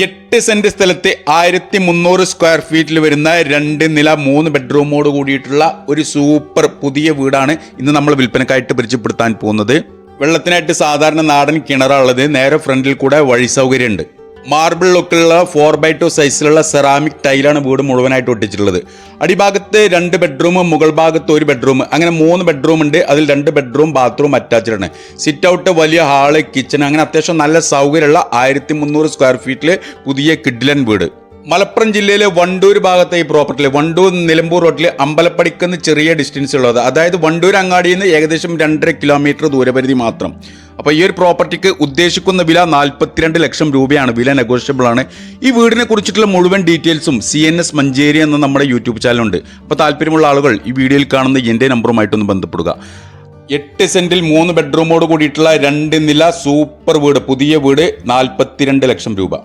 8 saint സ്ഥലത്ത് 1300 square ഫീറ്റിൽ വരുന്ന 2 നില 3 ബെഡ്റൂമോട് കൂടിയിട്ടുള്ള ഒരു സൂപ്പർ പുതിയ വീടാണ് ഇന്ന് നമ്മൾ വിൽപ്പനക്കായിട്ട് പരിചയപ്പെടുത്താൻ പോകുന്നത്. വെള്ളത്തിനായിട്ട് സാധാരണ നാടൻ കിണറുള്ളത്, നേരെ ഫ്രണ്ടിൽ കൂടെ വഴി സൗകര്യമുണ്ട്. മാർബിൾ ലുക്കിലുള്ള 4x2 സൈസിലുള്ള സെറാമിക് ടൈലാണ് വീട് മുഴുവനായിട്ട് ഒട്ടിച്ചിട്ടുള്ളത്. അടിഭാഗത്ത് 2 ബെഡ്റൂം, മുകൾ ഭാഗത്ത് 1 ബെഡ്റൂം, അങ്ങനെ 3 ബെഡ്റൂം ഉണ്ട്. അതിൽ 2 ബെഡ്റൂം, ബാത്റൂം അറ്റാച്ച്ഡ് ആണ്. സിറ്റ് ഔട്ട്, വലിയ ഹാള്, കിച്ചൺ, അങ്ങനെ അത്യാവശ്യം നല്ല സൗകര്യമുള്ള 1300 സ്ക്വയർ ഫീറ്റിൽ പുതിയ കിഡിലൻ വീട്. മലപ്പുറം ജില്ലയിലെ വണ്ടൂർ ഭാഗത്തെ ഈ പ്രോപ്പർട്ടിയിൽ, വണ്ടൂർ നിലമ്പൂർ റോഡിൽ അമ്പലപ്പടിക്കുന്ന ചെറിയ ഡിസ്റ്റൻസ് ഉള്ളത്, അതായത് വണ്ടൂർ അങ്ങാടിയിൽ നിന്ന് ഏകദേശം 2.5 കിലോമീറ്റർ ദൂരപരിധി മാത്രം. അപ്പോൾ ഈ ഒരു പ്രോപ്പർട്ടിക്ക് ഉദ്ദേശിക്കുന്ന വില 42 ലക്ഷം രൂപയാണ്. വില നെഗോഷ്യബിൾ ആണ്. ഈ വീടിനെ കുറിച്ചിട്ടുള്ള മുഴുവൻ ഡീറ്റെയിൽസും CNS മഞ്ചേരി എന്ന നമ്മുടെ യൂട്യൂബ് ചാനലുണ്ട്. അപ്പോൾ താല്പര്യമുള്ള ആളുകൾ ഈ വീഡിയോയിൽ കാണുന്ന എൻ്റെ നമ്പറുമായിട്ടൊന്ന് ബന്ധപ്പെടുക. 8 സെന്റിൽ 3 ബെഡ്റൂമോട് കൂടിയിട്ടുള്ള 2 നില സൂപ്പർ വീട്, പുതിയ വീട്, 42 ലക്ഷം രൂപ.